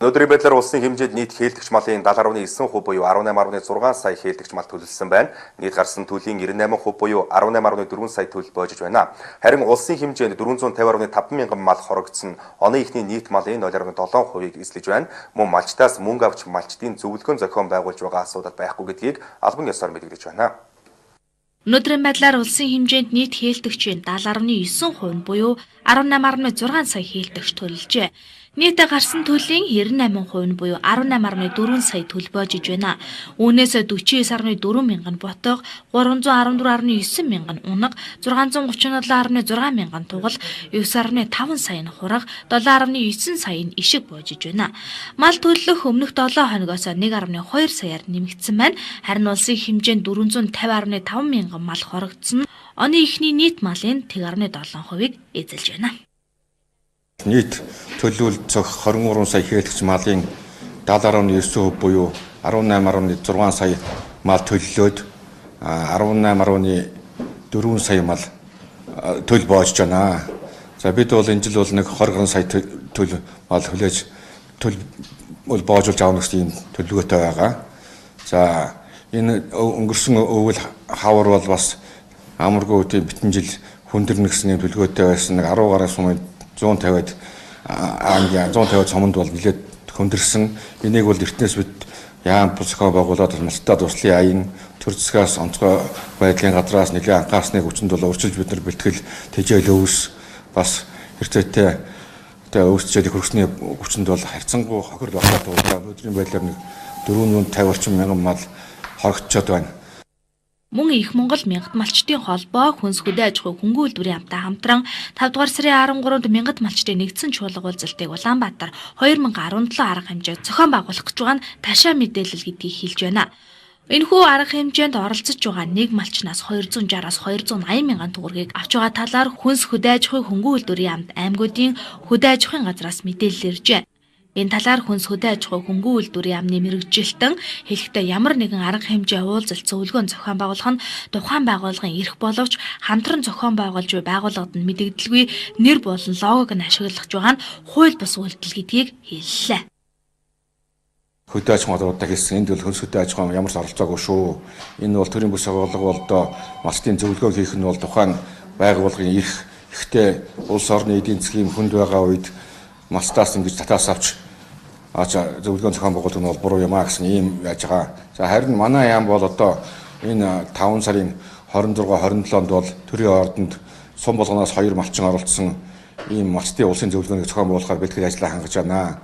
Өнөөдрийн байдлаар улсын хэмжээнд нийт хээлтгч малын 70.9% буюу 18.6 сая хээлтгч мал төлөвлөсөн байна. Нийт гарсан төлөлийн 98% буюу 18.4 сая төлөл боожиж байна. Харин улсын хэмжээнд 450.5 мянган мал хорогдсон оны ихний нийт малын 0.7%-ийг эзлэж байна. Мөн малчтаас мөнгө авч малчдын зөвлөгөө зохион байгуулж байгаа асуудал байхгүй гэдгийг албан ёсоор мэдэгдэж байна. Өнөөдрийн байдлаар улсын хэмжээнд нийт хээлтгчийн 70.9% буюу 18.6 сая хээлтгч төлөлжээ. Нийтдээ гарсан төлөлийн 98% нь буюу 18.4 сая төлбө боожиж байна. Үүнээс 49.4 мянган ботго, 314.9 мянган унаг, 637.6 мянган тугал, 9.5 сая нь хураг, 7.9 сая нь ишиг боожиж байна. Мал төлөх өмнөх 7 хоногоос 1.2 саяар нэмэгдсэн байна. Харин улсын хэмжээнд 450.5 мянган мал хорогдсон. Оны ихний нийт малын 1.7%-ийг эзэлж байна. Нийт төлөвлөлт 23 сая хээлтгч малын 70.9% буюу 18.6 сая мал төлөлөөд 18.4 сая мал төлөв боожж байна. За бид бол энэ жил бол нэг 20 сая төлөв мал хүлээж төлөв боожуулж авах гэсэн төлөвлөгөөтэй байгаа. За энэ өнгөрсөн өвөл хавар бол бас амаргүй үеийн битэн жил хүндэрнэ гэсэн төлөвлөгөөтэй байсан. Нэг 10 гаруй сумын 150-д 150 цомонд бол нэлээд хөндөрсөн. Энийг бол эртнээс бид яам зохион байгуулаад малтад туслын аян төр засгаас онцгой байдлын газраас нэлээд анхаарсныг хүчинд бол урьдчилж бид нар бэлтгэл тэжээл өвс бас хэрэгцээтэй өвсчээд хөргөсний хүчинд бол харьцангуй хохирол багтаад байгаа. Өнөөдрийн байдлаар нэг 450 орчим мянган мал хорогдчод байна. Мөн их Монгол мянгат малчдын холбоо хүнс хөдөө аж ахуй хөнгөн үйлдвэрийн хамтаа хамтран 5 дугаар сарын 13-нд мянгат малчдын нэгдсэн чуулга уулзалтыг Улаанбаатар 2017 арга хэмжээ зохион байгуулах гэж байгаа нь ташаа мэдээлэл гэдгийг хэлж байна. Энэхүү арга хэмжээнд оролцож байгаа нэг малчнаас 260-аас 280 мянган төгрөгийг авч байгаа талаар хүнс хөдөө аж ахуй хөнгөн үйлдвэрийн хамт аймагуудын хөдөө аж ахуйн газраас мэдээлэл иржээ. Энэ талаар хүнс хөдөө аж ахуй хөнгөн үйлдвэрийн яамны мэргэжилтэн хэлэхдээ ямар нэгэн арга хэмжээ уулзалт зөвлөгөөн зохион байгуулах нь тухайн байгууллагын эрх боловч хамтран зохион байгуулж буй байгууллагад нь мэдэгдэлгүй нэр болон логог нь ашиглах байгаа нь хууль бус үйлдэл гэдгийг хэллээ. Хөдөө аж ахуйн газруудаа хийсэн энд бол хүнс хөдөө аж ахуйн ямар ч оролцоогүй шүү. Энэ бол төрийн бүс байгууллага бол доо малчдын зөвлөгөө хийх нь бол тухайн байгууллагын эрх ихтэй улс орны эдийн засгийн хүнд байгаа үед малчтаас ингэж татаас авч зөвлөгөө зохион байгуулалт нь бол буруу юм а гэсэн ийм яаж байгаа. За харин манай яам бол одоо энэ 5 сарын 26 27-нд бол төрийн ордонд сум болгоноос 2 малчин оролцсон ийм малчтын улсын зөвлөгөөнийг зохион байгуулахаар бэлтгэл ажиллаа хангаж байна.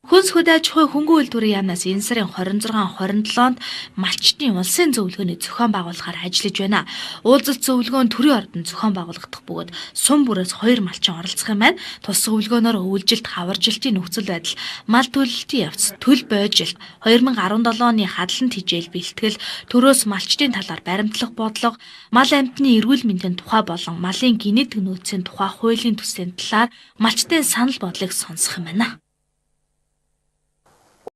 Хүнс хөдөө аж ахуй хөнгөн үйлдвэрийн яамнаас энэ сарын 26-27-нд малчтын улсын зөвлөгөөний зохион байгуулахаар ажиллаж байна. Уулзалт зөвлөгөө нь төрийн ордонд зохион байгуулагдах бөгөөд сум бүрээс 2 малчин оролцох юм байна. Тус зөвлөгөөнөөр өвөлжилт, хаваржилтын нөхцөл байдал, мал төлөлтийн явц, төл бойжилт, 2017 оны хадлан тижээл бэлтгэл, төрөөс малчтын талаар баримтлах бодлого, мал амьтны эрүүл мэндийн тухай болон малын генетик нөөцийн тухай хуулийн төслийн талаар малчтын санал бодлыг сонсох юм байна.